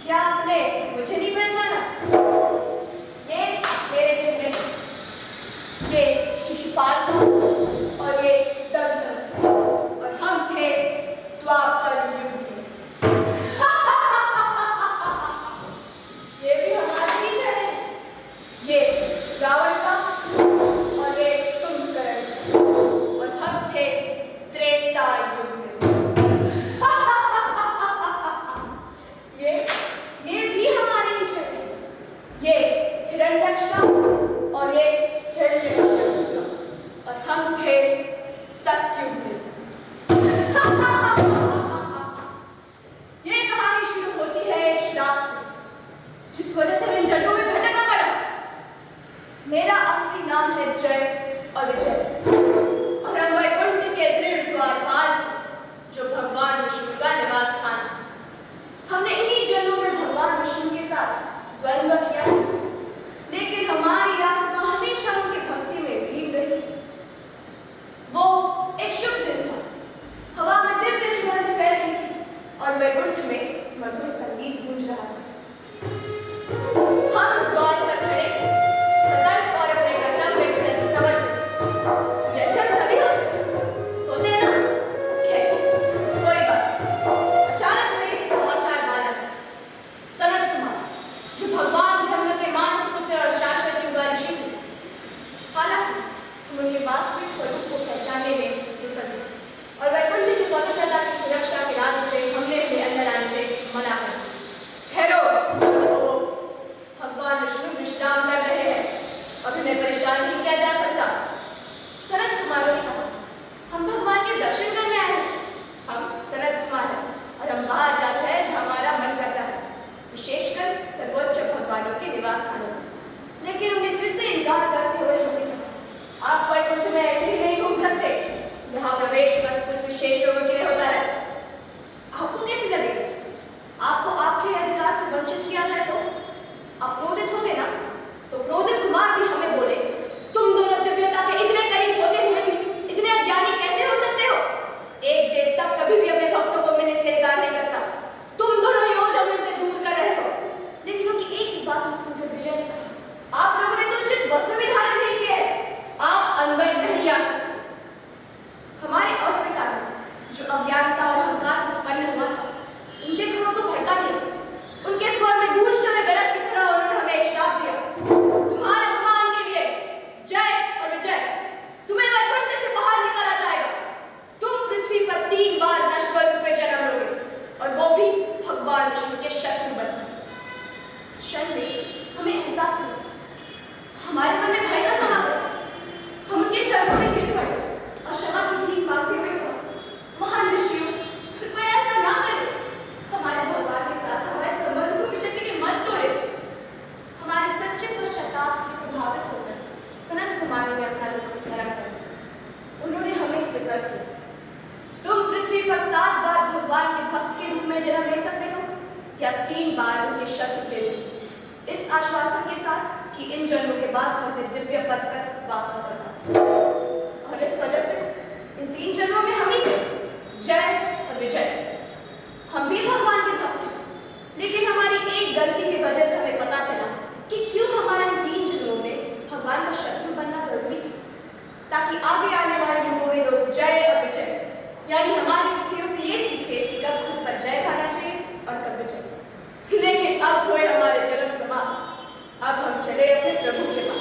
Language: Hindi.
क्या आपने मुझे नहीं पहचाना? ये मेरे चेहरे, ये शिशुपाल और ये दंतन, और हम थे द्वापर युग में। ये भी हमारे ही चेहरे, ये रावण का और ये कुंभकर्ण का, और हम थे त्रेता युग में। ये भी हमारे ही चेहरे, ये हिरण्यकश्यप का और ये हिरण्यकश्यप का, और हम थे सतयुग में। ये कहानी शुरू होती है एक श्राप से, जिस वजह से इन जन्मों में भटकना पड़ा। मेरा असली नाम है जय और विजय, और हम वैकुंठ के दृढ़ द्वारपाल थे, जो भगवान विष्णु का निवास स्थान। हमने इन्हीं जन्मों में भगवान विष्णु के साथ द्वंद्व किया, लेकिन हमारी आत्मा हमेशा उनकी भक्ति में लीन रही। वो एक शुभ दिन था, हवा में दिव्य सुगंध फैल रही थी और वैकुंठ में मधुर संगीत गूंज रहा था। हम द्वार पर खड़े सतर्क और अपने कर्तव्य के प्रति समर्पित, जैसे हम सभी होते हैं ना। खैर, कोई बात। अचानक से पहुंचा बालक सनत कुमार, जो भगवान ब्रह्म के मानस पुत्र और शाश्वत युग ऋषि थे। हालांकि हम उनके वास्तविक स्वरूप को पहचानने में विफल थे, और वैकुंठ की पवित्रता की सुरक्षा के लाभ से हमने उन्हें अंदर आने से मना कर दिया। ठहरो, भगवान विष्णु विश्राम कर रहे हैं, अब उन्हें परेशान नहीं किया जा सकता। सनत कुमार ने कहा, हम भगवान के दर्शन करने आए हैं। हम सनत कुमार हैं और हम बाहर जाते हैं जहाँ हमारा मन करता है, विशेषकर सर्वोच्च भगवानों के निवास स्थानों में। लेकिन उन्हें फिर से इनकार करते हुए हमने कहा, आप वैकुंठ में ऐसे ही नहीं घूम सकते, यहाँ प्रवेश बस कुछ विशेष लोगों के लिए होता है। आपको कैसी लगेगी? आपको आपके अधिकार से वंचित किया जाए तो आप क्रोधित होगे ना? तो क्रोधित कुमार भी हमें बोले, तुम दोनों दिव्यता के इतने करीब होते हुए भी इतने अज्ञानी कैसे हो सकते हो? एक देवता कभी भी अपने भक्तों को मिलने से इनकार नहीं करता। तुम दोनों योजन से दूर कर रहे हो। लेकिन उनकी एक ही बात सुनकर विजय ने कहा, आप लोगों ने तो उचित वस्त्र भी धारण नहीं किए, आप अंदर नहीं आ सकते। हमारे अस्वीकार में जो अज्ञानता और अहंकार से उत्पन्न हुआ था, उनके क्रोध को भड़का दिया। उनके स्वर में गूंजते हुए गरज की तरह उन्होंने हमें एक श्राप दिया, तुम्हारे अपमान के लिए जय और विजय, तुम्हें वैकुंठ से बाहर निकाला जाएगा। तुम पृथ्वी पर 3 बार नश्वर रूप में जन्म लोगे, और वो भी भगवान विष्णु के शत्रु बनकर। क्षण में हमें एहसास हुआ, हमारे मन में भय सा समा गया। हम उनके चरणों में गिर पड़े और क्षमा की भीख मांगते हुए कहा, महान ऋषियों, कृपया ऐसा ना करें। हमारे भगवान के साथ हमारे संबंध को विजय के लिए मत तोड़े। हमारे सच्चे पश्चाताप से प्रभावित होकर सनत कुमार ने अपना रुख नरम कर दिया। उन्होंने हमें एक विकल्प दिया, तुम पृथ्वी पर 7 बार भगवान के भक्त के रूप में जन्म ले सकते हो, या 3 बार उनके शत्रु के रूप, इस आश्वासन के साथ कि इन जन्मों के बाद हम अपने दिव्य पद पर वापस लौटा। और इस वजह से इन 3 जन्मों में हम ही थे, जय और विजय। हम भी भगवान के भक्त हैं, लेकिन हमारी एक गलती की वजह से हमें पता चला कि क्यों हमारा इन 3 जन्मों में भगवान का शत्रु बनना जरूरी था, ताकि आगे आने वाले युगों में लोग जय और विजय, यानी हमारी नीतियों से ये सीखे कि कब खुद पर जय पाना चाहिए और कब विजय। लेकिन अब हुए हमारे जन्म समाप्त, अब हम चले अपने प्रभु के पास।